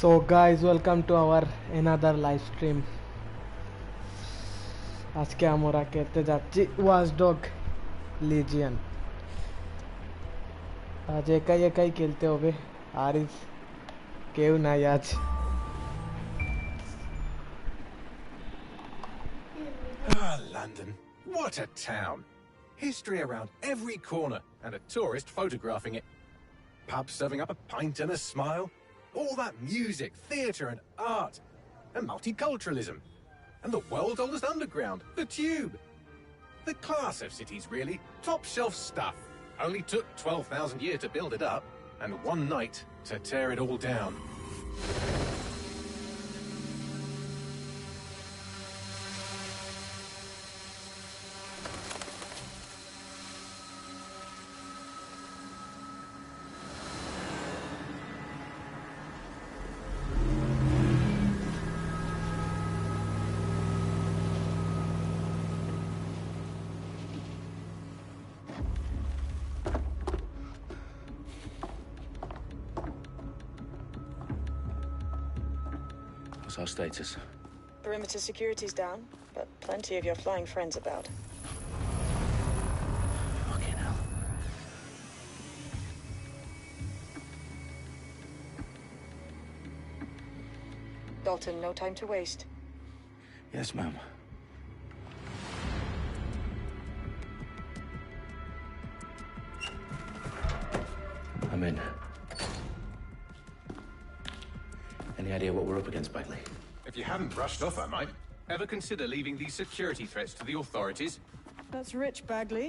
So guys, welcome to our another live stream. আজকে আমরা খেলতে যাচ্ছি ওয়াচডগ লিজিয়ন। আজ একাই একাই খেলতে হবে, আর কেউ নাই আজ। London, what a town! History around every corner and a tourist photographing it. Pubs serving up a pint and a smile. All that music, theatre and art. And multiculturalism. And the world's oldest underground, the Tube. The class of cities, really. Top shelf stuff. Only took 12,000 years to build it up, and one night to tear it all down. What's our status? Perimeter security's down, but plenty of your flying friends about. Fucking hell. Dalton, no time to waste. Yes, ma'am. I'm in. Any idea what we're up against, Bagley? If you hadn't brushed off, I might. Ever consider leaving these security threats to the authorities? That's rich, Bagley.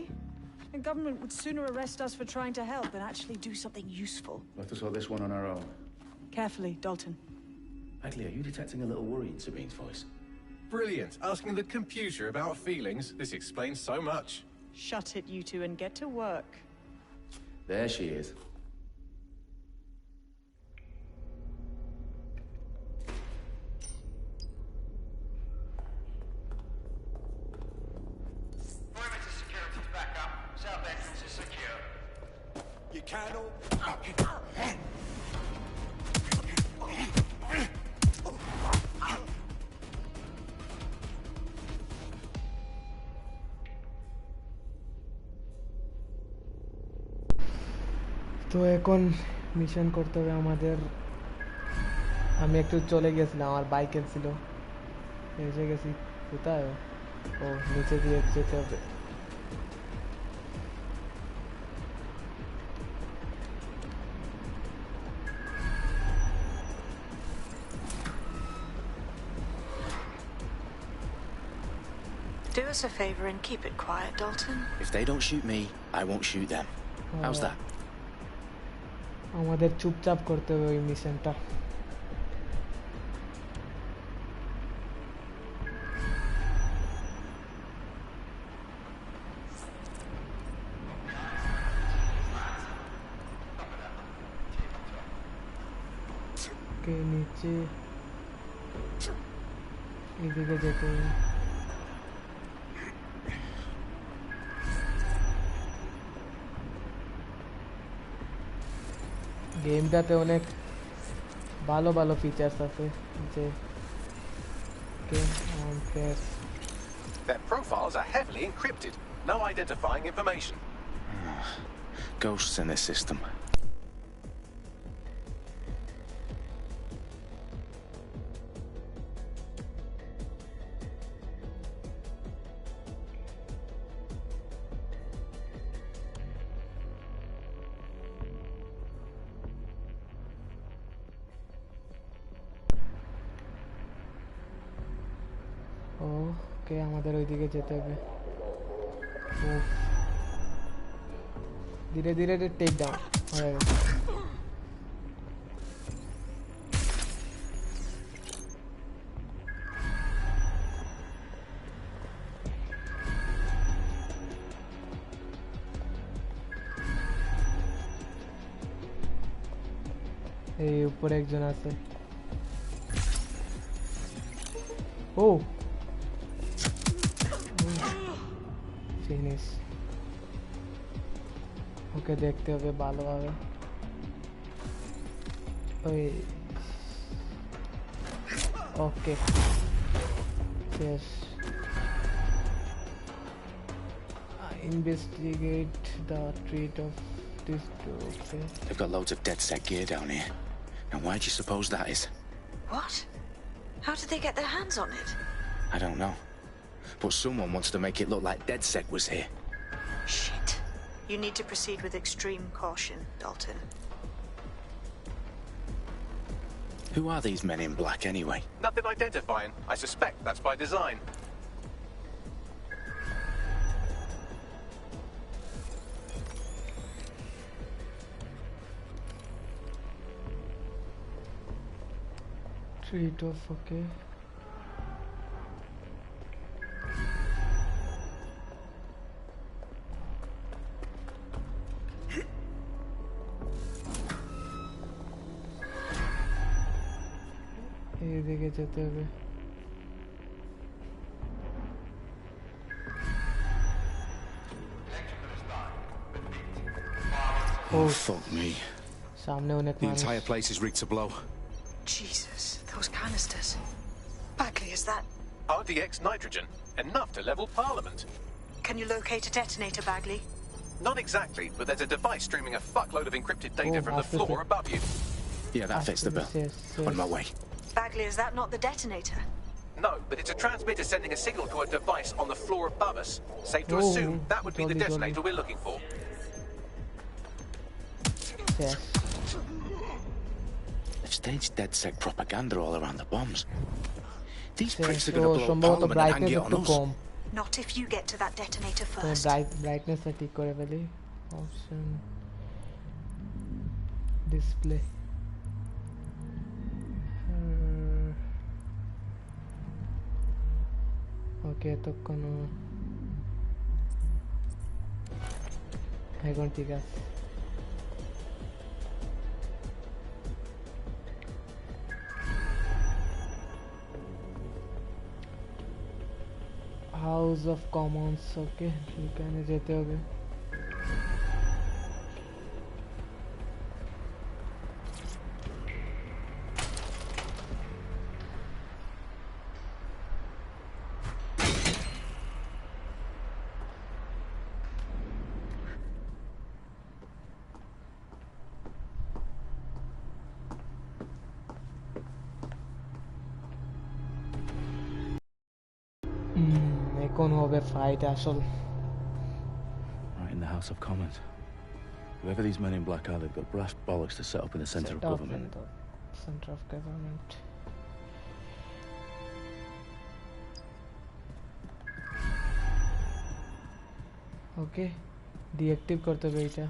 The government would sooner arrest us for trying to help than actually do something useful. We'll have to sort this one on our own. Carefully, Dalton. Bagley, are you detecting a little worry in Sabine's voice? Brilliant. Asking the computer about feelings. This explains so much. Shut it, you two, and get to work. There she is. তো এখন mission করতে হবে আমাদের। আমি একটু চলে গেছিলাম, আমার বাইকের ছিল, এসে গেছি। কোথায়? ও নিচে দিয়ে যেতে হবে। Do us a favor and keep it quiet, Dalton. If they don't shoot me, I won't shoot them. How's that? আমাদের চুপচাপ করতে হবে ওই মিশনটা। নিচে এদিকে যেতে হবে। গেমটাতে অনেক ভালো ভালো ফিচার্স আছে, যে Their profiles are heavily encrypted. No identifying information. Ghosts in this system. ওকে, আমাদের ওইদিকে যেতে হবে। ধীরে ধীরে টেক ডাউন হয়ে গেছে। এই উপরে একজন আছে। ও ফিনিশ। ওকে দেখতে হবে ভালোভাবে। ওই Okay. Yes. Investigate the treat of this door. Okay. They've got loads of DedSec gear down here. Now, why do you suppose that is? What? How did they get their hands on it? I don't know. But someone wants to make it look like DedSec was here. Shit. You need to proceed with extreme caution, Dalton. Who are these men in black, anyway? Nothing identifying. I suspect that's by design. Treat of, okay. এদিকে যেতে হবে Oh, fuck me. সামনে অনেক The মানুষ entire place is rigged to blow. Jesus, those canisters. Bagley, is that... RDX nitrogen. Enough to level Parliament. Can you locate a detonator, Bagley? Not exactly, but there's a device streaming a fuckload of encrypted data Oh, from the floor above you. Yeah, that fits the bill. Yes. On my way. Bagley, is that not the detonator? No, but it's a transmitter sending a signal to a device on the floor above us. Safe to assume that would be the detonator we're looking for. Yes. They've staged DedSec propaganda all around the bombs. These Yes. pricks are going to blow up সম্ভবত Parliament and brightness hang it on একটু us. Com Not if you get to that detonator তো first. ব্রাইটনেসটা ঠিক করে ফেলি option display ওকে এতক্ষণ এখন ঠিক আছে হাউস অফ কমন্স ওকে এখানে যেতে হবে এখন হবে ফাইট আসল Right in the House of Commons. Whoever these men in black are, they've got brass bollocks to set up in the centre of government. Center of government. Okay deactive করতে হবে এটা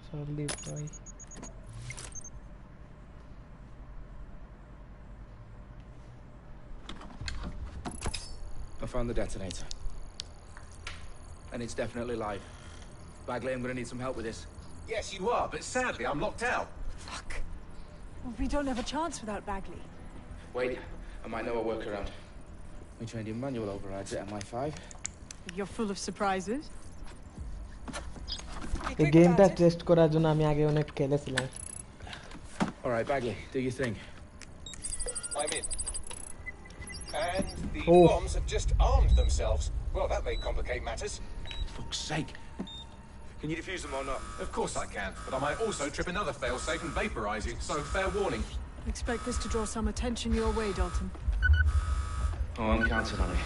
সরলি ভাই I found the detonator. And it's definitely live. Bagley, I'm gonna need some help with this. Yes, you are, but sadly I'm locked out. Fuck. Well, we don't have a chance without Bagley. Wait, I might know a workaround. We trained in manual overrides at MI5. You're full of surprises. এই গেমটা test করার জন্য আমি আগে অনেক খেলেছিলাম Alright, Bagley, do your thing. I'm in. And the Oh. bombs have just armed themselves. Well, that may complicate matters. Fuck's sake. Can you defuse them or not? Of course I can, but I might also trip another failsafe and vaporize you, so fair warning. Expect this to draw some attention your way, Dalton. Oh, I'm counting on it.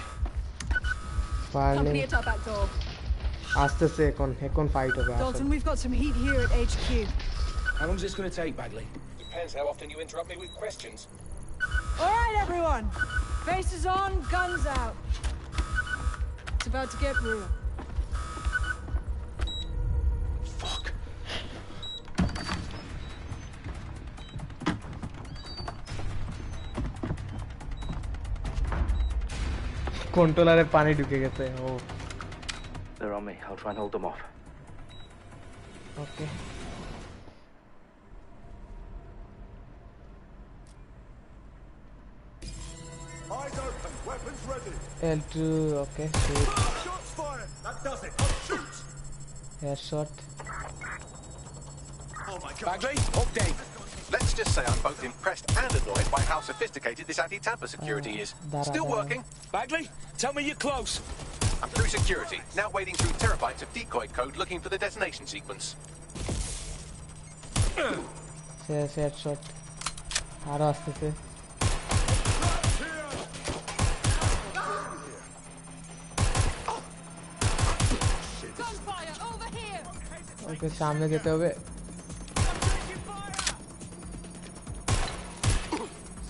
Finally Company at our back door. আসতেছে এখন fight হবে আসল Dalton, we've got some heat here at HQ. How long is this gonna take, Bagley? Depends how often you interrupt me with questions. All right, everyone. Faces on, guns out. It's about to get real. Fuck. কন্ট্রোলারে পানি ঢুকে গেছে ও They're on me. I'll try and hold them off. Okay Eyes open, weapons ready. L2 okay Shots fired. That does it. Shoot. Headshot Oh my god. Bagley, update. Let's just say I'm both impressed and annoyed by how sophisticated this anti-tamper security is. Still working. Bagley, tell me you're close. I'm through security, now wading through terabytes of decoy code looking for the detonation sequence. শেষ headshot আরো আসতেছে ওকে সামনে যেতে হবে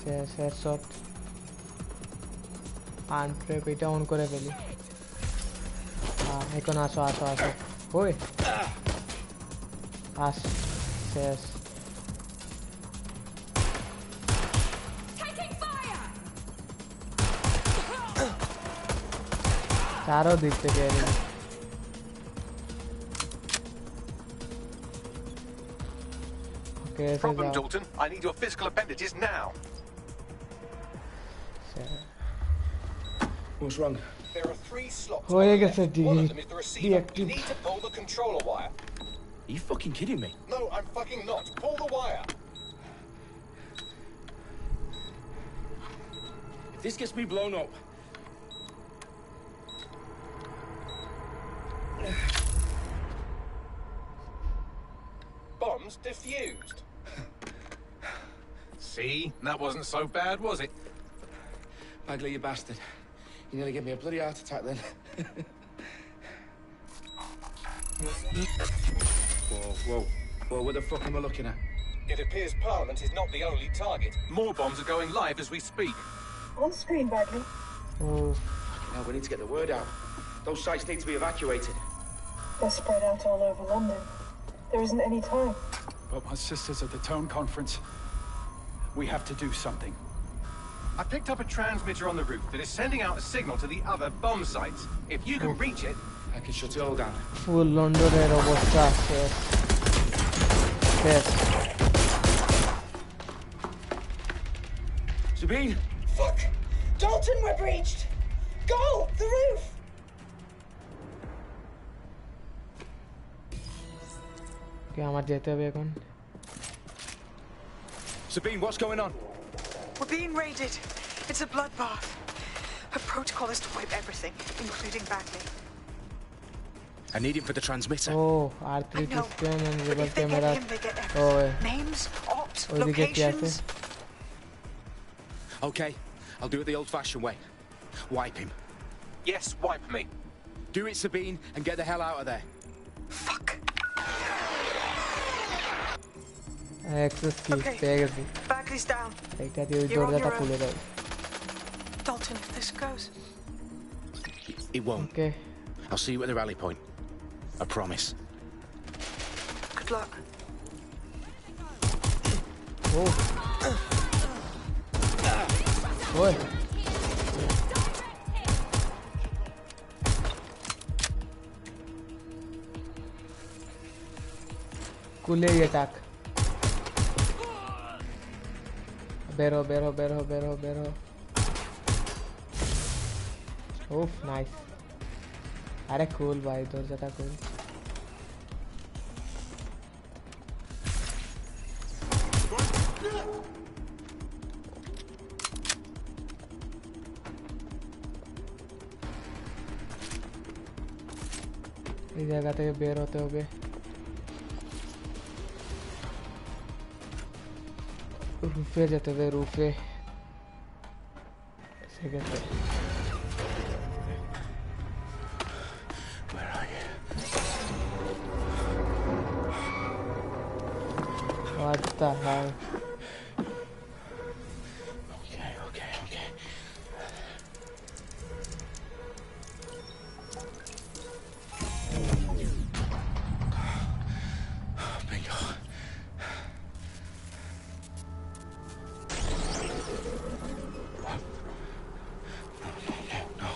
শেষ headshot আনপ্রেপ এটা on করে ফেলি এখন আসো আসো আসো ওই আস শেষ चारों दिख से कह रही कैसे Problem, जाओ Dalton. I need your physical appendages now. What's wrong? There are 3 slots. Oh, on I the guess left. I One of did. them is the receiver. You need to pull the controller wire. Are you fucking kidding me? No, I'm fucking not. Pull the wire. If this gets me blown up... Bombs defused. See? That wasn't so bad, was it? Bagley, you bastard. You nearly gave me a bloody heart attack then. Whoa. What the fuck am I looking at? It appears Parliament is not the only target. More bombs are going live as we speak. On screen, Bagley. oh Now we need to get the word out. Those sites need to be evacuated. They're spread out all over London. There isn't any time. But my sister's at the town conference. We have to do something. I picked up a transmitter on the roof that is sending out a signal to the other bomb sites. If you can reach it... I can shut it all down. full লন্ডনের অবস্থা শেষ শেষ Sabine! Fuck! Dalton, we're breached! Go! The roof! কে আমার যেতে হবে এখন Sabine, what's going on? We're being raided. It's a bloodbath. Her protocol is to wipe everything, including Bagley. I need him for the transmitter. oh r3 I know, system and but river if they get camera him, they get oh everything. Names, ops, ওইদিকে কি আছে locations. Okay, I'll do it the old-fashioned way. Wipe him. Yes, wipe me. Do it, Sabine, and get the hell out of there. Fuck. Access কি Okay. পেয়ে গেছি Bagley's down. এইটা দিয়ে ওই You're on দরজাটা your own. খুলে দাও Dalton, if this goes. It won't. Okay I'll see you at the rally point. I promise. Good luck. ও ওই কুলে অ্যাটাক বেরো বেরো বেরো বেরো বেরো উফ নাইস আরে খুল ভাই দরজাটা খুল এই জায়গা থেকে বের হতে হবে রুফে যেতে হবে রুফে এসে গেছে Where are you? What the hell? Okay. Bingo. No.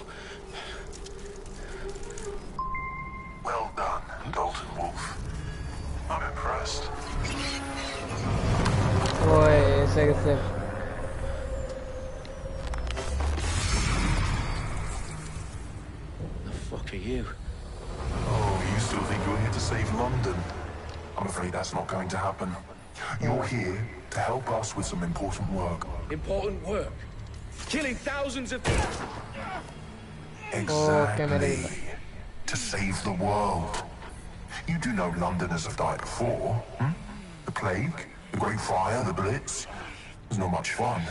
Well done, Dalton Wolf. I'm impressed. ওই এসে গেছে The fuck are you? Oh, you still think you're here to save London? I'm afraid that's not going to happen. You're here to help us with some important work. Important work? Killing thousands of people? Exactly. To save the world. You do know Londoners have died before, hmm? The plague, the Great Fire, the Blitz. It's not much fun.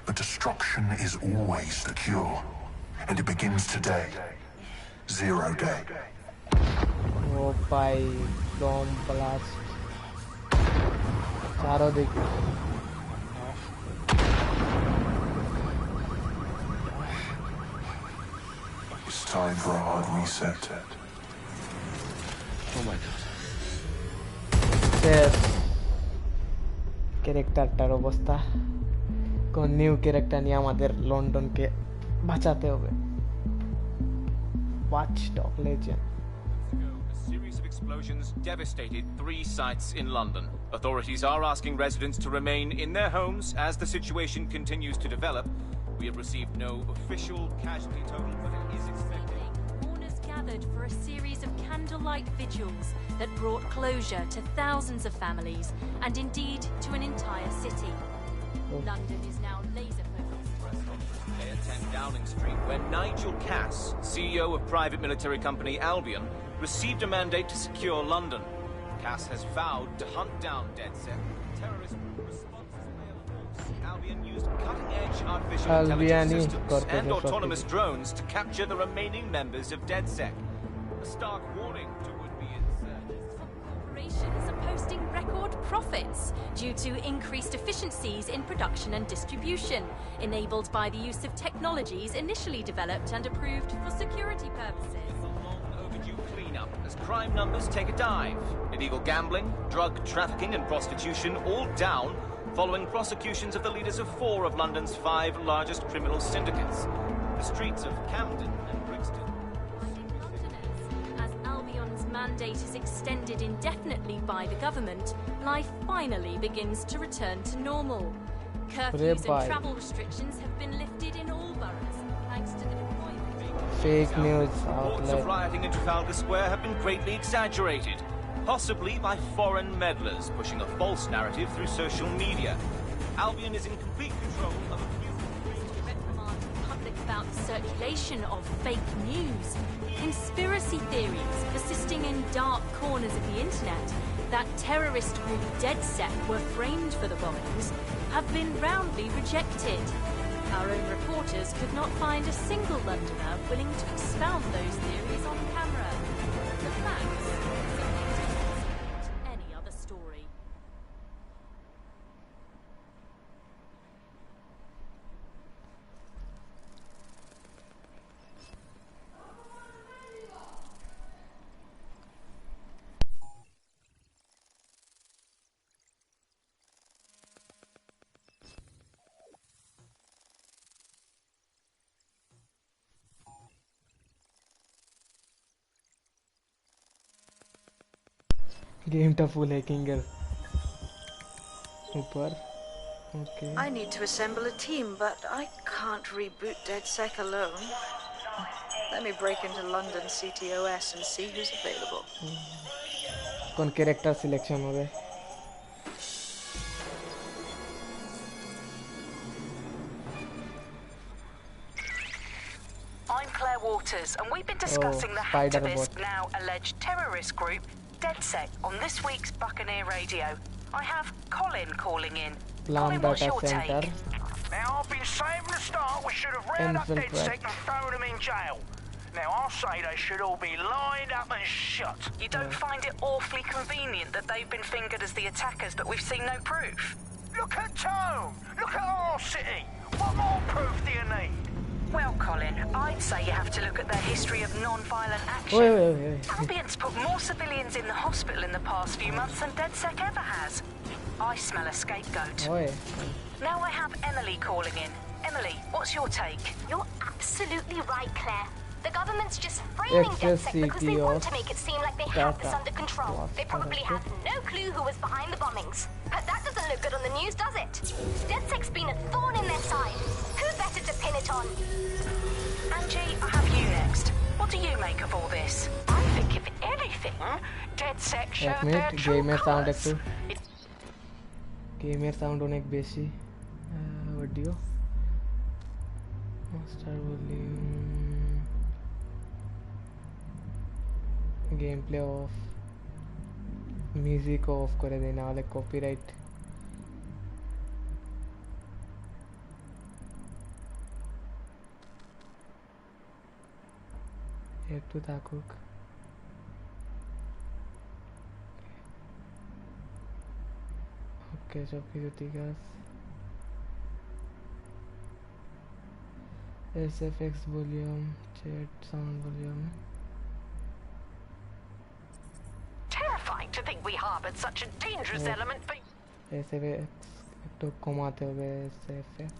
But destruction is always the cure. And it begins today. 0 day. Oh, by bomb blast. चारों देखो. It's time for a hard reset. Oh my god. শেষ. ক্যারেক্টারটার অবস্থা. কোন new character নিয়ে আমাদের লন্ডনকে বাঁচাতে হবে. Watchdog Legend. A series of explosions devastated 3 sites in London. Authorities are asking residents to remain in their homes as the situation continues to develop. We have received no official casualty total, but it is expected. Mourners gathered for a series of candlelight vigils that brought closure to thousands of families and indeed to an entire city. London is now laser-focused. At 10 Downing Street, where Nigel Cass, CEO of private military company Albion, received a mandate to secure London. Cass has vowed to hunt down DedSec. Terrorist responses by a force. Albion used cutting-edge artificial intelligence systems and autonomous drones to capture the remaining members of DedSec. A stark warning to would-be insurgents. Corporations are posting record profits due to increased efficiencies in production and distribution, enabled by the use of technologies initially developed and approved for security purposes. Cleanup as crime numbers take a dive. Illegal gambling, drug trafficking and prostitution all down following prosecutions of the leaders of 4 of London's 5 largest criminal syndicates. The streets of Camden and Brixton. Londoners, as Albion's mandate is extended indefinitely by the government, life finally begins to return to normal. Curfews and travel restrictions have been lifted in all boroughs thanks to the deployment. Fake news Reports of rioting in Trafalgar Square have been greatly exaggerated, possibly by foreign meddlers pushing a false narrative through social media. Albion is in complete control of a few reprimand the public about the circulation of fake news. Conspiracy theories persisting in dark corners of the internet that terrorist group DedSec were framed for the bombings have been roundly rejected. Our own reporters could not find a single Londoner willing to expound those theories on camera. The facts simply support any other story. गेमটা ফুল হ্যাকিংয়ের উপর. Okay. I need to assemble a team, but I can't reboot DedSec alone. Let me break into London CTOS and see who's available. কোন character selection হবে? I'm Claire Waters, and we've been discussing the hacktivist, now alleged terrorist group DedSec on this week's Buccaneer Radio. I have Colin calling in. Colin, what's your take? Now, I've been saying from the start we should have rounded up DedSec and thrown them in jail. Now, I'll say they should all be lined up and shot. You don't find it awfully convenient that they've been fingered as the attackers, but we've seen no proof? Look at Tone! Look at our city! What more proof do you need? Well, Colin, I'd say you have to look at their history of non-violent action. Albion's put more civilians in the hospital in the past few months than DedSec ever has. I smell a scapegoat. Now I have Emily calling in. Emily, what's your take? You're absolutely right, Claire. The government's just framing DedSec because they want to make it seem like they have this under control. They probably have no clue who was behind the bombings. But that doesn't look good on the news, does it? DedSec's been a thorn in their side. Who better to pin it on? Angie, I have you next. What do you make of all this? I think if anything, DedSec showed their true colours. গেমের sound অনেক বেশি audio master volume game play of music of করে দেয় না হলে copyright একটু থাকুক ওকে সব কিছু ঠিক আছে SFX volume chat sound volume Terrifying to think we harbored such a dangerous element but SFX একটু কমাতে হবে SFX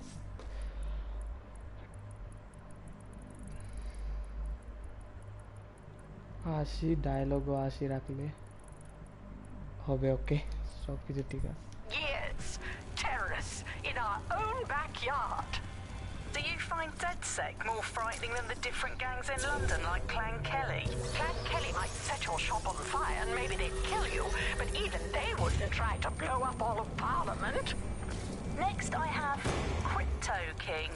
আশি ডায়লগও 80 রাখলে হবে ওকে সব কিছু ঠিক আছে Yes, terrorists in our own backyard. Do you find DedSec more frightening than the different gangs in London like Clan Kelly? Clan Kelly might set your shop on fire and maybe they'd kill you, but even they wouldn't try to blow up all of Parliament. Next I have Crypto King.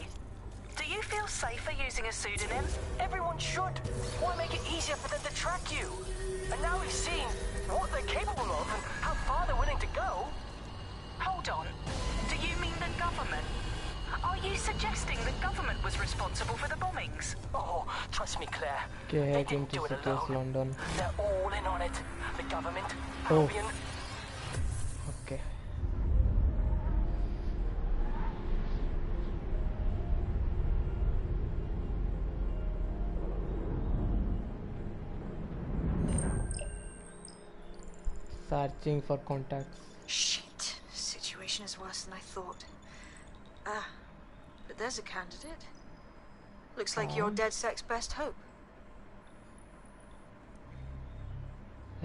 Do you feel safer using a pseudonym? Everyone should. Why make it easier for them to track you? And now we've seen what they're capable of and how far they're willing to go. Hold on. Do you mean the government? Are you suggesting the government was responsible for the bombings? Oh, trust me, Claire. They didn't do it alone. London. They're all in on it. The government, oh. Albion. Okay. Searching for contacts. Shit. Situation is worse than I thought. But there's a candidate. Looks like you're DedSec's best hope.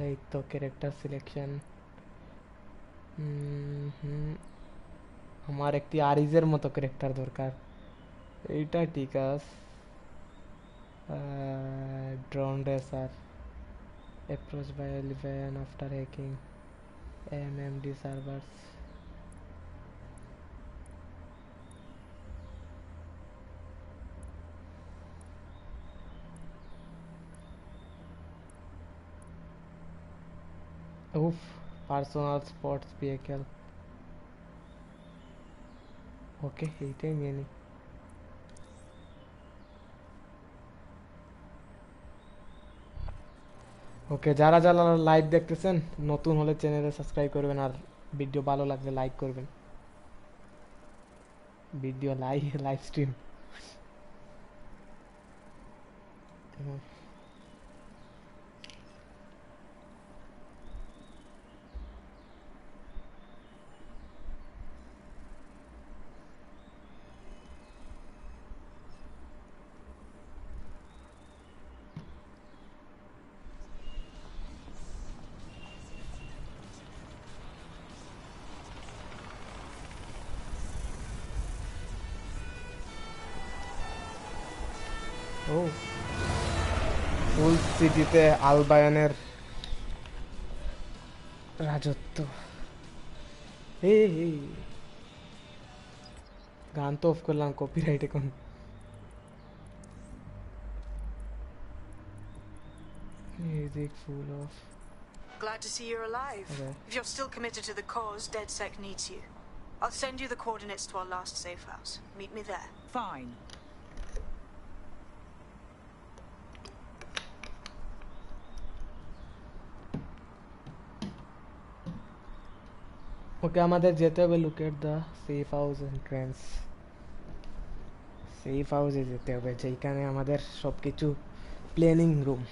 এই তো character selection আমার একটি আরিজের মতো character দরকার এইটা ঠিক আছে drone racer approach by Alien after hacking MMD servers Oof, personal sports vehicle. Okay, এইটাই নিয়ে নি ওকে যারা যারা লাইভ দেখতেছেন নতুন হলে চ্যানেলে সাবস্ক্রাইব করবেন আর ভিডিও ভালো লাগলে লাইক করবেন ভিডিও লাইভ স্ট্রিম ফুল সিটিতে আলবায়ানের রাজত্ব এই গান তো অফ করলাম কপিরাইট এখন music full of Glad to see you're alive. Okay. If you're still committed to the cause, DedSec needs you. I'll send you the coordinates to our last safe house. Meet me there. Fine. ওকে আমাদের যেতে হবে look at the safe house entrance safe হাউসে যেতে হবে যেখানে আমাদের সব কিছু প্ল্যানিং রুম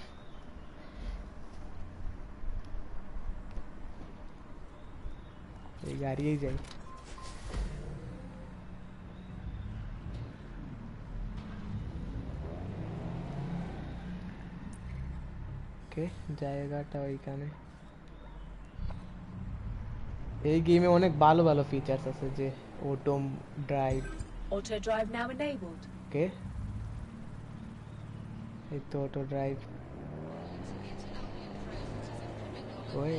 এই গাড়িয়েই যাই ওকে জায়গাটা ওইখানে এই গেমে অনেক ভালো ভালো ফিচারস আছে যে অটো ড্রাইভ now enabled. ওকে এই তো অটো ড্রাইভ ওই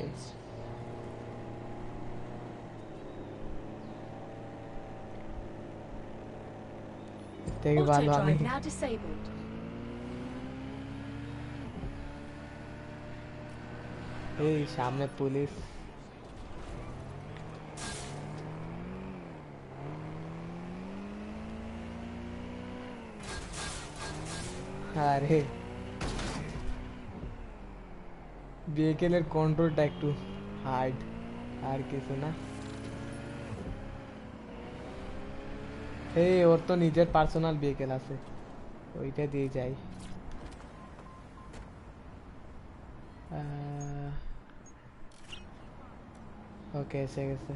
দেখভাল আমি now disabled. এই সামনে পুলিশ আরে ভেহিকেলের কন্ট্রোলটা একটু হার্ড আর কিছু না এই ওর তো নিজের পার্সোনাল ভেহিকেল আছে ওইটা দিয়ে যাই ওকে এসে গেছে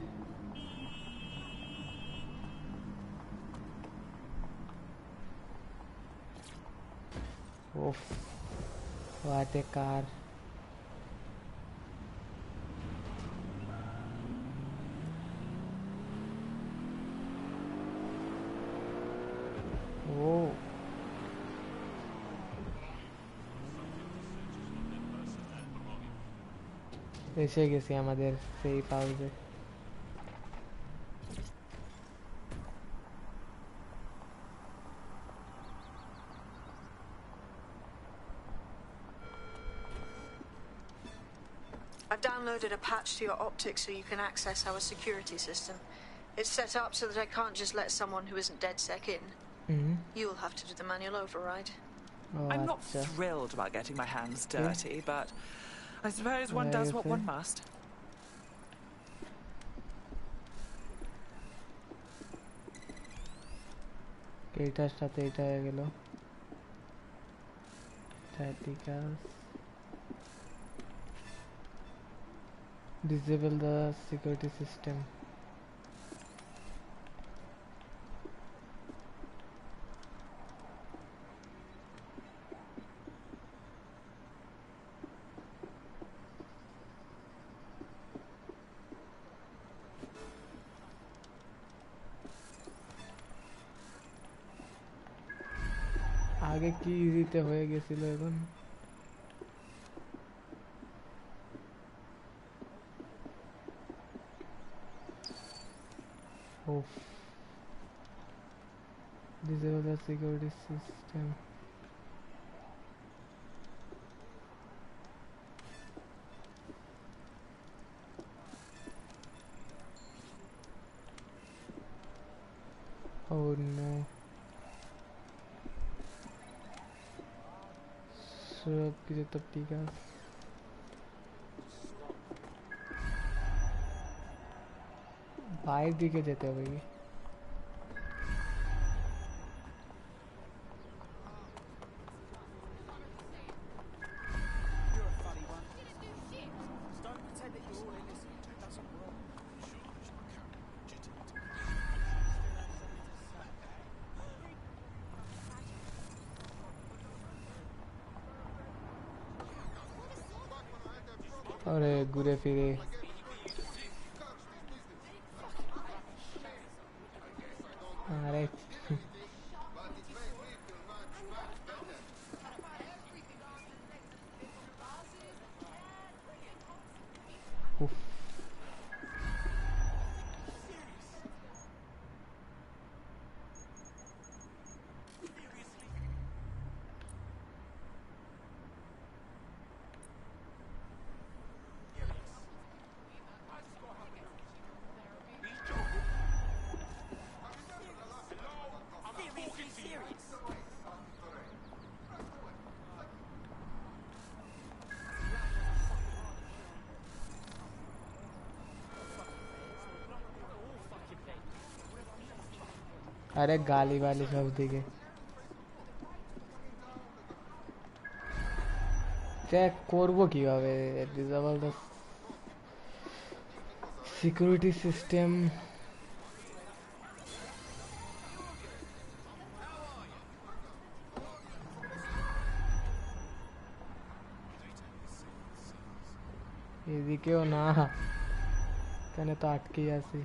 ওফ what a car oh এসে গেছি আমাদের সেই পাউজে I've downloaded a patch to your optics so you can access our security system. It's set up so that I can't just let someone who isn't DedSec in. You'll have to do the manual override. I'm not thrilled about getting my hands dirty, but I suppose one does what one must. এটার সাথে এটা হয়ে গেল tacticals disable the security system আগে কি ইজিতে হয়ে গেছিল এখন ওফ disable the security system oh no সব কিছু তো ঠিক আছে বাইরের দিকে যেতে হবে কি আরে ঘুরে ফিরে আরে উফ अरे गाली वाली सब दिखे চেক করব কিভাবে ডিসেবল দ্য সিকিউরিটি সিস্টেম এদিকেও না কেন তো আটকে আছি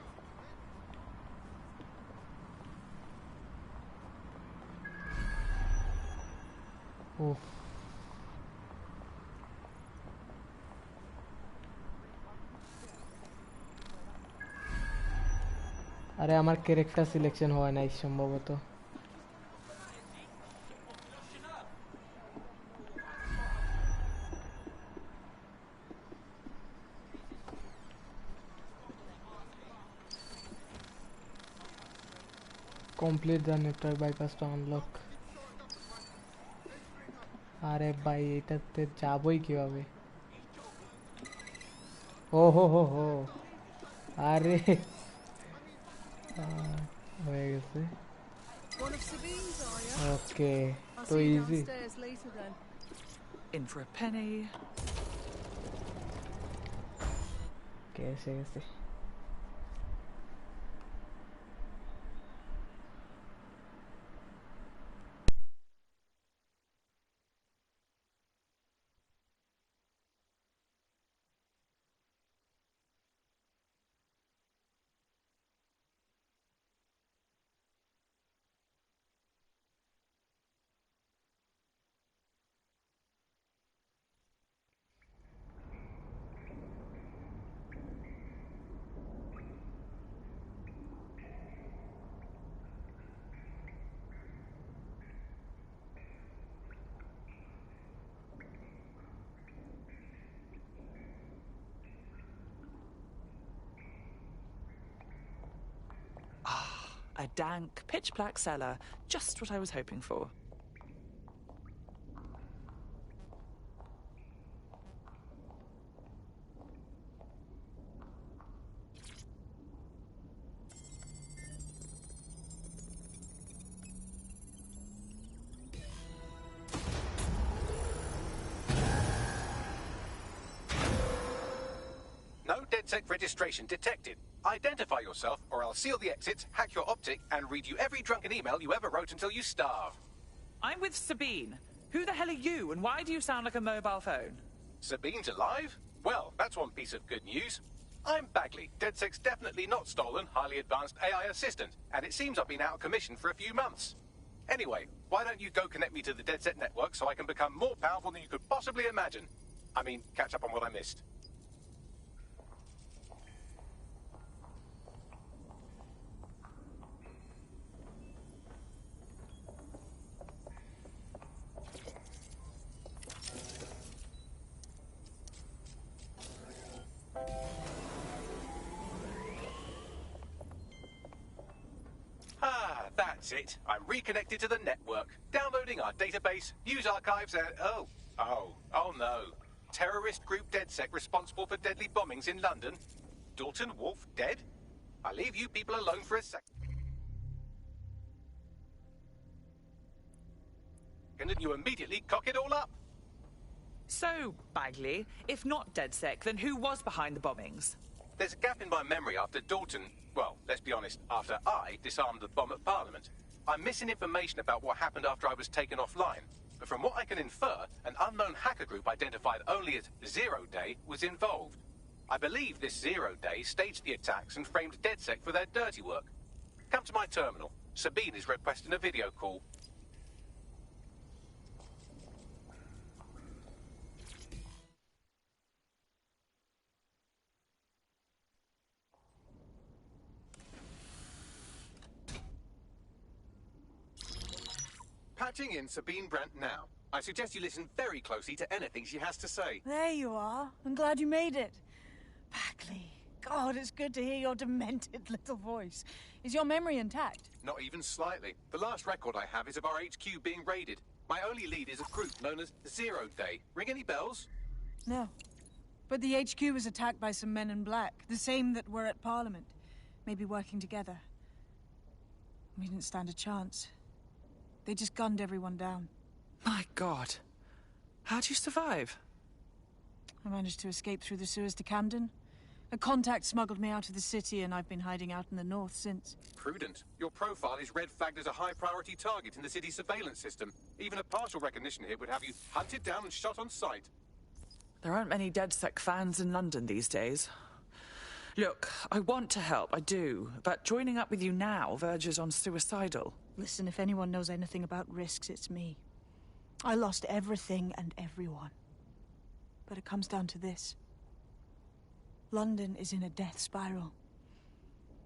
উফ আরে আমার ক্যারেক্টার সিলেকশন হয় নাই সম্ভবত Complete the network bypass to unlock. আরে ভাই এটাতে যাবই কিভাবে? ও হো হো হো, আরে হয়ে গেছে। ওকে, তো easy. In for a penny. Okay, এসে গেছে। A dank, pitch-black cellar. Just what I was hoping for. No DedSec registration detected. Identify yourself, or I'll seal the exits, hack your optic, and read you every drunken email you ever wrote until you starve. I'm with Sabine. Who the hell are you, and why do you sound like a mobile phone? Sabine's alive? Well, that's one piece of good news. I'm Bagley, DedSec's definitely not stolen, highly advanced AI assistant, and it seems I've been out of commission for a few months. Anyway, why don't you go connect me to the DedSec network so I can become more powerful than you could possibly imagine? I mean, catch up on what I missed. That's it. I'm reconnected to the network, downloading our database, news archives, and oh no. Terrorist group DedSec responsible for deadly bombings in London. Dalton Wolf dead? I'll leave you people alone for a second. And then you immediately cock it all up. So, Bagley, if not DedSec, then who was behind the bombings? There's a gap in my memory after Dalton... Well, let's be honest, after I disarmed the bomb at Parliament. I'm missing information about what happened after I was taken offline. But from what I can infer, an unknown hacker group identified only as Zero Day was involved. I believe this Zero Day staged the attacks and framed DedSec for their dirty work. Come to my terminal. Sabine is requesting a video call. Patching in Sabine Brandt now. I suggest you listen very closely to anything she has to say. There you are. I'm glad you made it. Bagley. God, it's good to hear your demented little voice. Is your memory intact? Not even slightly. The last record I have is of our HQ being raided. My only lead is a group known as Zero Day. Ring any bells? No. But the HQ was attacked by some men in black, the same that were at Parliament. Maybe working together. We didn't stand a chance. They just gunned everyone down. My God. How'd you survive? I managed to escape through the sewers to Camden. A contact smuggled me out of the city, and I've been hiding out in the north since. Prudent. Your profile is red-flagged as a high-priority target in the city's surveillance system. Even a partial recognition hit would have you hunted down and shot on sight. There aren't many DedSec fans in London these days. Look, I want to help, I do, but joining up with you now verges on suicidal. Listen, if anyone knows anything about risks, it's me. I lost everything and everyone. But it comes down to this. London is in a death spiral.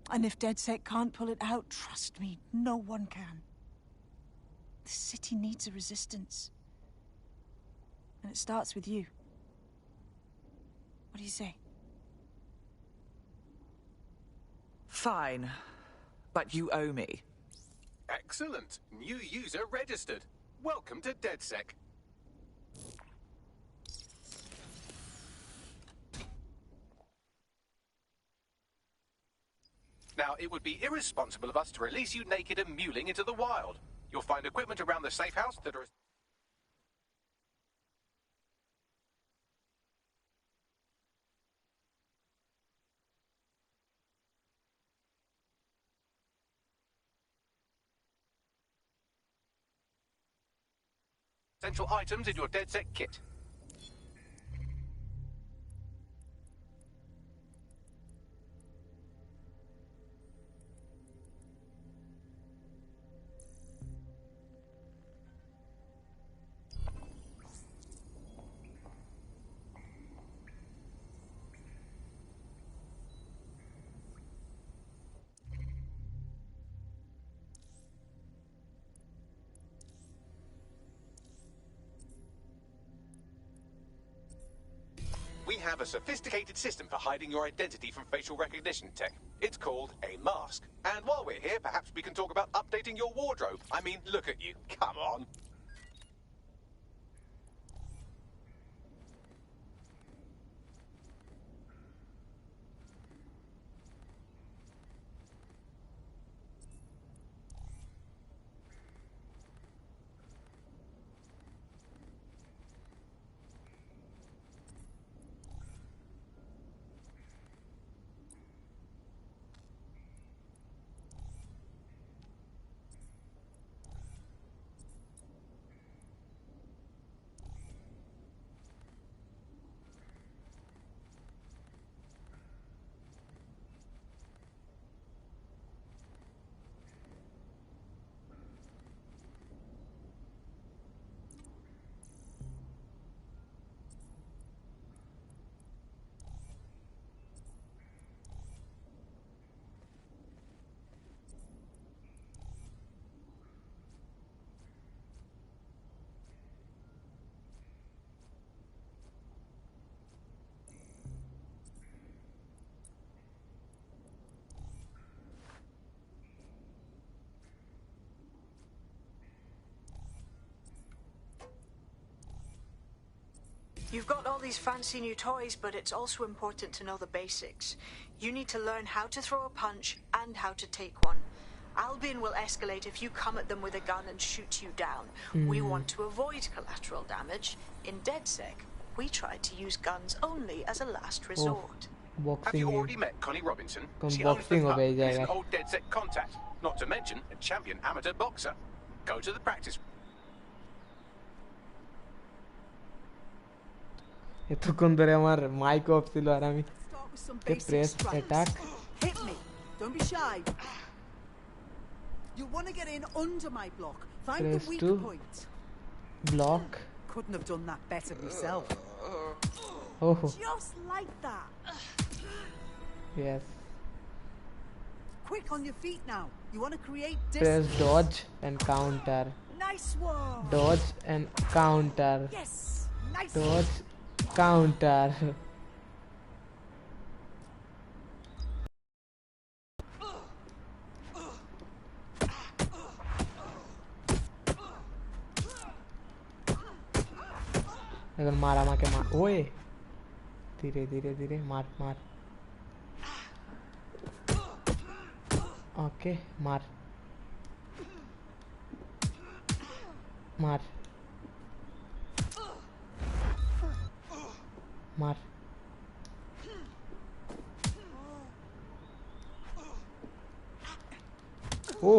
And if DedSec can't pull it out, trust me, no one can. The city needs a resistance. And it starts with you. What do you say? Fine. But you owe me. Excellent. New user registered. Welcome to DedSec. Now, it would be irresponsible of us to release you naked and mewling into the wild. You'll find equipment around the safe house that are... essential items in your DedSec kit. We have a sophisticated system for hiding your identity from facial recognition tech. It's called a mask. And while we're here, perhaps we can talk about updating your wardrobe. I mean, look at you. Come on. You've got all these fancy new toys, but it's also important to know the basics. You need to learn how to throw a punch and how to take one. Albion will escalate if you come at them with a gun and shoot you down. We want to avoid collateral damage. In DedSec, we try to use guns only as a last resort. Have you already met Connie Robinson? She owns the club and is an old DedSec contact, not to mention a champion amateur boxer. Go to the practice. এতক্ষণ ধরে আমার mic of ছিল আর আমি press attack Hit me. Don't be shy. You want to get in under my block. Find the weak point. Block. Couldn't have done that better myself. Oh. Just like that. Yes. Quick on your feet now. You want to create distance. Press dodge and counter. Nice one. Dodge and counter. Yes. Nice. Dodge. Counter. এখন মার আমাকে মার way ধীরে ধীরে ধীরে মার মার ওকে মার মার মার ও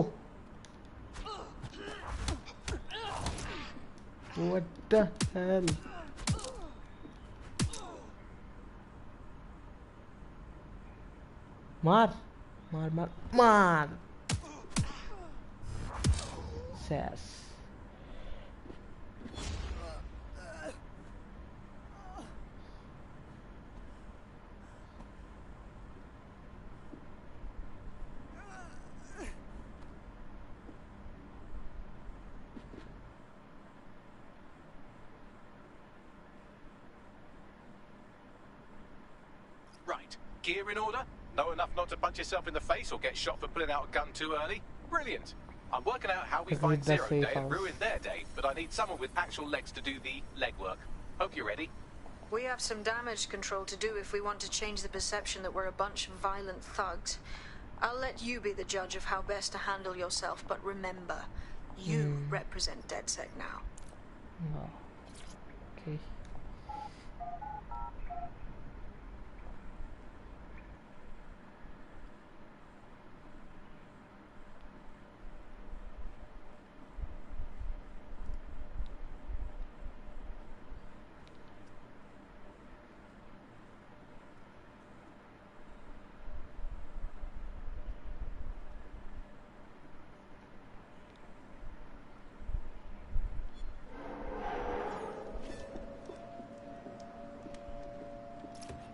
what the hell মার মার মার মার শেষ Right, gear in order? Know enough not to punch yourself in the face or get shot for pulling out a gun too early? Brilliant. I'm working out how we This find is the Zero safe Day and house. ruin their day, but I need someone with actual legs to do the legwork. Hope you're ready. We have some damage control to do if we want to change the perception that we're a bunch of violent thugs. I'll let you be the judge of how best to handle yourself, but remember, you represent DedSec now. No. Okay.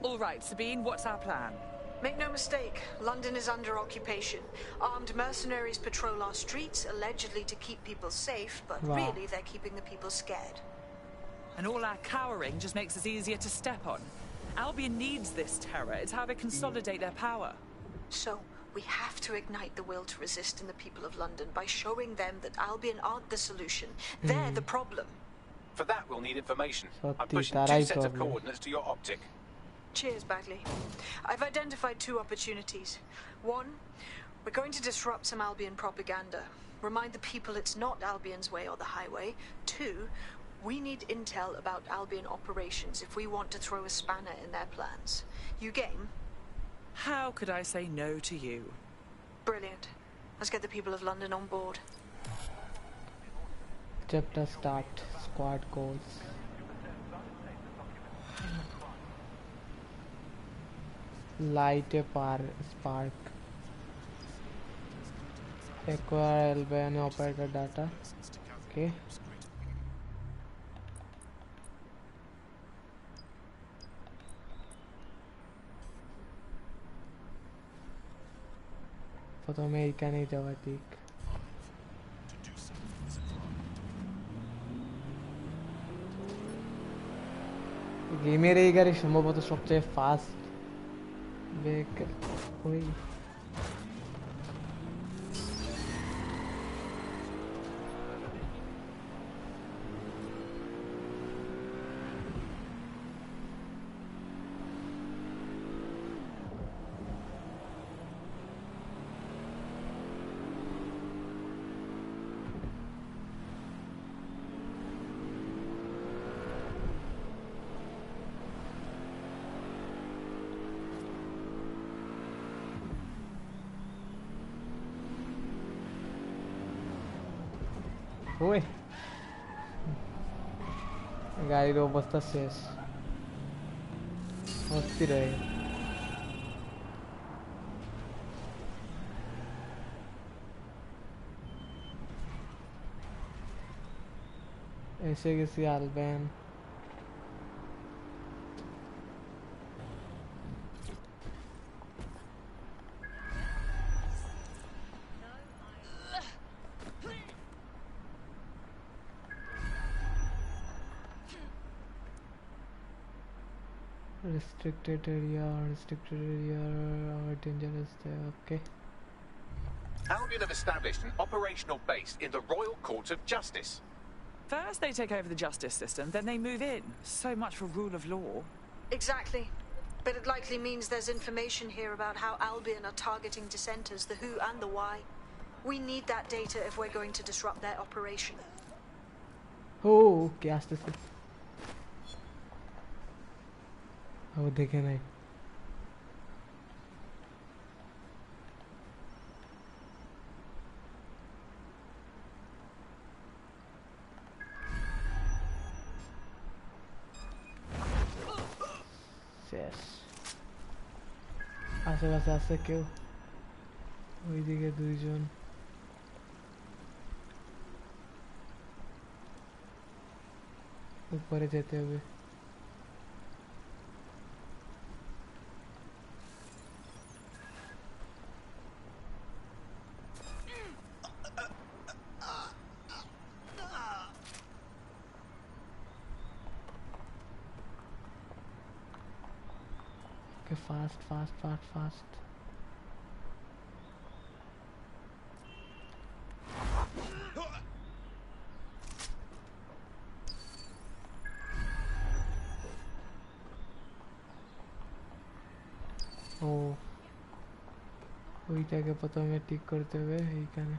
All right, Sabine, what's our plan? Make no mistake, London is under occupation. Armed mercenaries patrol our streets, allegedly to keep people safe, but really they're keeping the people scared. And all our cowering just makes us easier to step on. Albion needs this terror. It's how they consolidate their power. So, we have to ignite the will to resist in the people of London by showing them that Albion aren't the solution. They're the problem. For that, we'll need information. So I'm pushing 2 sets of coordinates to your optic. Cheers, Bagley. I've identified 2 opportunities. 1, we're going to disrupt some Albion propaganda. Remind the people it's not Albion's way or the highway. 2, we need intel about Albion operations if we want to throw a spanner in their plans. You game? How could I say no to you? Brilliant. Let's get the people of London on board. Chapter start. Squad goals. Light a spark. Acquire Albion operator data. Okay. প্রথমে এইখানে যাওয়া ঠিক গেমের এই গাড়ি সম্ভবত সবচেয়ে fast vehicle ওই ওই গাড়ির অবস্থা শেষ অস্থির হয়ে গেল এসে গেছি আলবেন restricted area or dangerous there. Okay. Albion have established an operational base in the Royal Court of Justice. First they take over the justice system, then they move in. So much for rule of law. Exactly. But it likely means there's information here about how Albion are targeting dissenters, the who and the why. We need that data if we're going to disrupt their operation. Oh, okay, আসতেছে ও দেখে নাই শেষ আশেপাশে আছে কেউ ওইদিকে 2 জন উপরে যেতে হবে fast ও ওইটাকে প্রথমে ঠিক করতে হবে এইখানে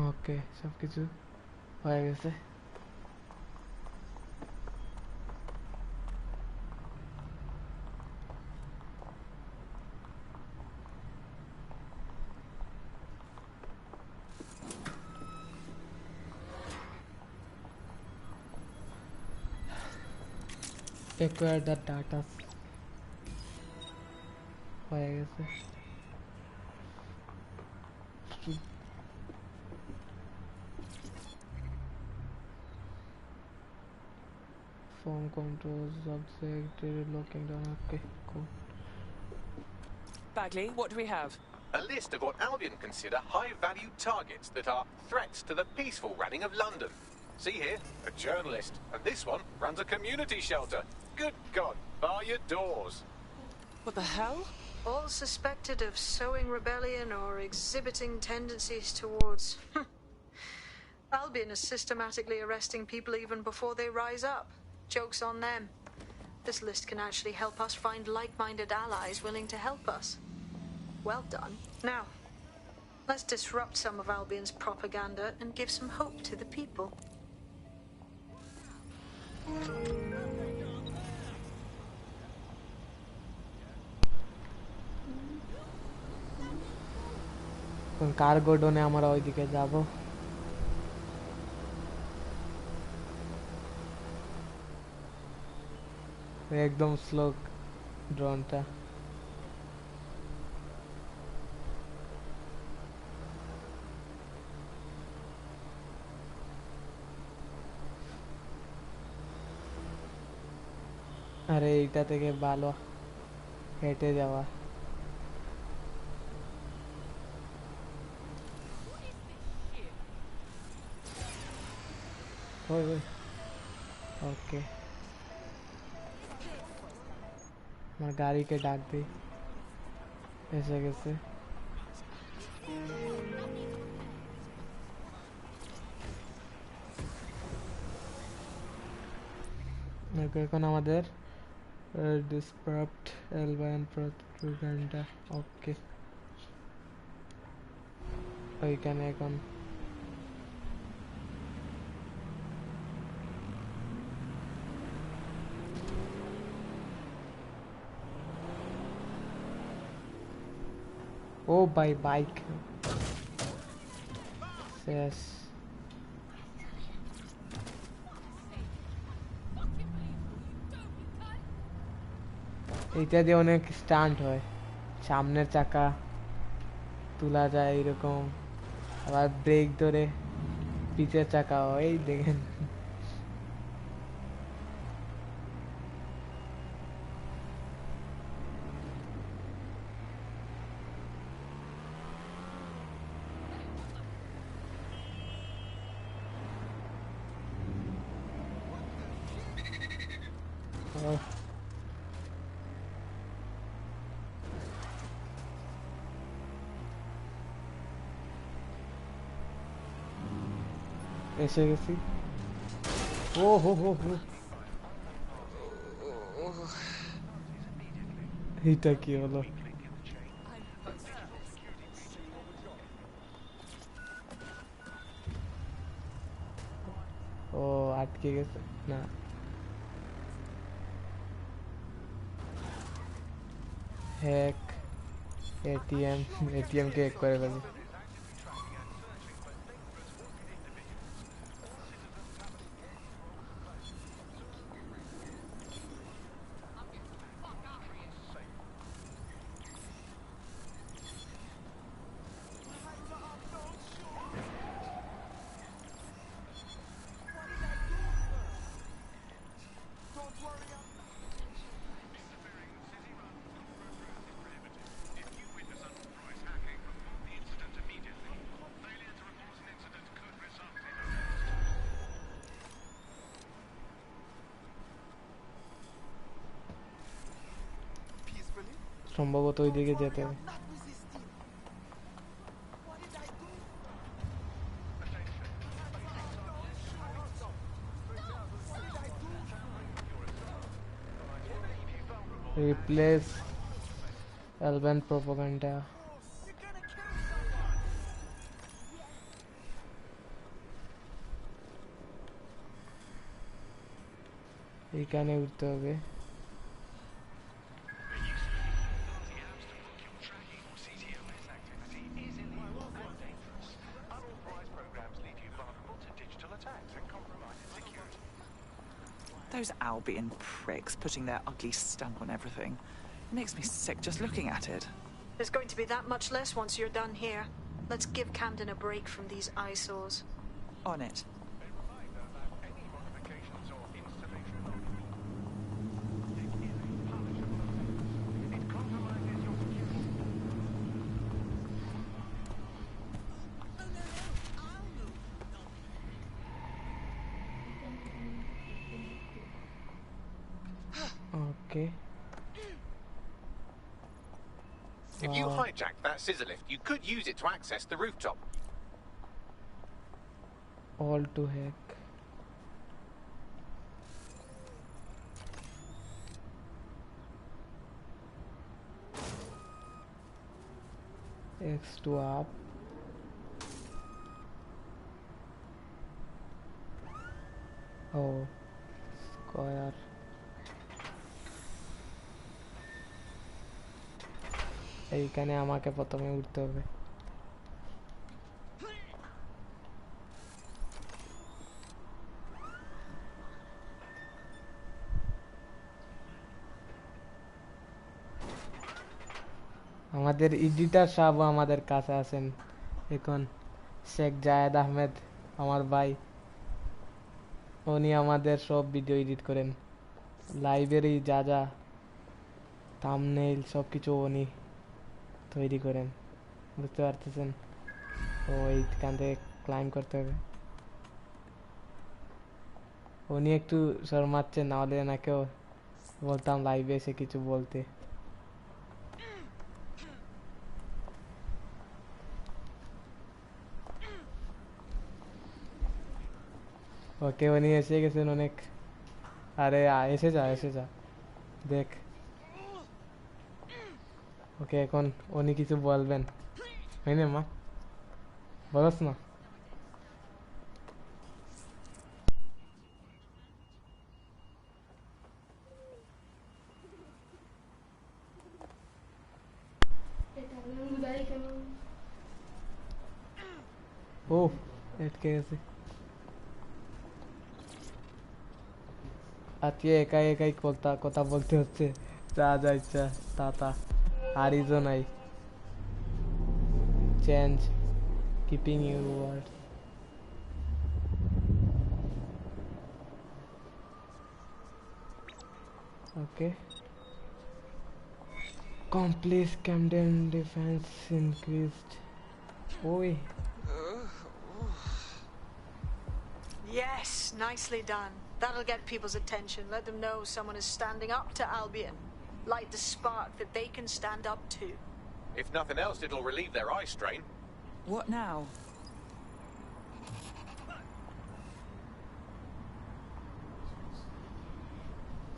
ওকে সবকিছু হয়ে গেছে acquire the data হয়ে গেছে phone controls subject locking down okay cool Bagley, what do we have? A list of what Albion consider high-value targets that are threats to the peaceful running of London. See here, a journalist, and this one runs a community shelter. Good God, bar your doors. What the hell? All suspected of sowing rebellion or exhibiting tendencies towards... Albion is systematically arresting people even before they rise up. Joke's on them. This list can actually help us find like-minded allies willing to help us. Well done. Now, let's disrupt some of Albion's propaganda and give some hope to the people. Cargo ডোনে আমরা ওইদিকে যাব একদম slow ড্রোনটা আরে এইটা থেকে ভালো হেঁটে যাওয়া ওই ওই ওকে আমার গাড়িকে ডাক দিই এসে গেছে এখন আমাদের disrupt Albion propaganda ওকে ওইখানে এখন ও বাই বাইক শেষ এইটা দিয়ে অনেক স্টান্ট হয় সামনের চাকা তোলা যায় এরকম আবার ব্রেক ধরে পিছের চাকা হয় দেখেন এসে গেছি ও হো হো হো এইটা কি হলো ও আটকে গেছে না হ্যাক এটিএম কে হ্যাক করে ফেলি সম্ভবত ওইদিকে যেতে হবে। Replace Alban propaganda. এখানে উঠতে হবে। Those Albion pricks putting their ugly stamp on everything. It makes me sick just looking at it. There's going to be that much less once you're done here. Let's give Camden a break from these eyesores. On it. Okay. If you hijacked that scissor lift, you could use it to access the rooftop. All to hack. X to up. Oh, square. এইখানে আমাকে প্রথমে উঠতে হবে। আমাদের editor সাহেব আমাদের কাছে আছেন এখন, শেখ জায়েদ আহমেদ আমার ভাই, উনি আমাদের সব ভিডিও এডিট করেন, লাইব্রেরি যা যা থাম্বনেইল সবকিছু উনি তৈরি করেন, বুঝতে পারতেছেন। তো এইখান থেকে ক্লাইম্ব করতে হবে। উনি একটু শর্মাচ্ছেন, নাহলে নাকেও বলতাম লাইভে এসে কিছু বলতে। ওকে, উনি এসে গেছেন অনেক। আরে এসে যা দেখ। ওকে, এখন উনি কিছু বলবেন, হয়নি মা? বলস না। ও আটকে গেছে। আজকে একাই একাই কথা বলতে হচ্ছে, যা যা ইচ্ছা তা আরিজো নাই। Change keeping your words. Okay, complete Camden defense increased. Oi. Yes, nicely done. That'll get people's attention. Let them know someone is standing up to Albion. Light the spark that they can stand up to. If nothing else, it'll relieve their eye strain. What now?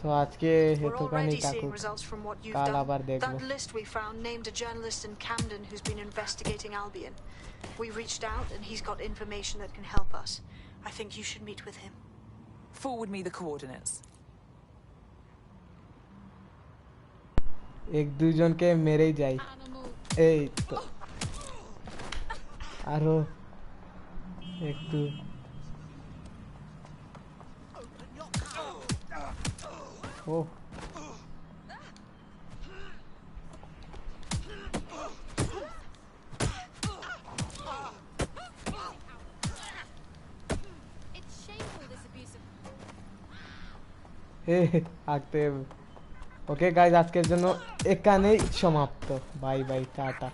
তো আজকে হেতুকানি থাকুক, কাল আবার দেখব। That list we found named a journalist in Camden who's been investigating Albion. We reached out and he's got information that can help us. I think you should meet with him. Forward me the coordinates. এক দুইজনকে মেরেই যাই। এই তো আরো একটু। ও okay guys, আজকের জন্য এখানেই সমাপ্ত। Bye bye, tata.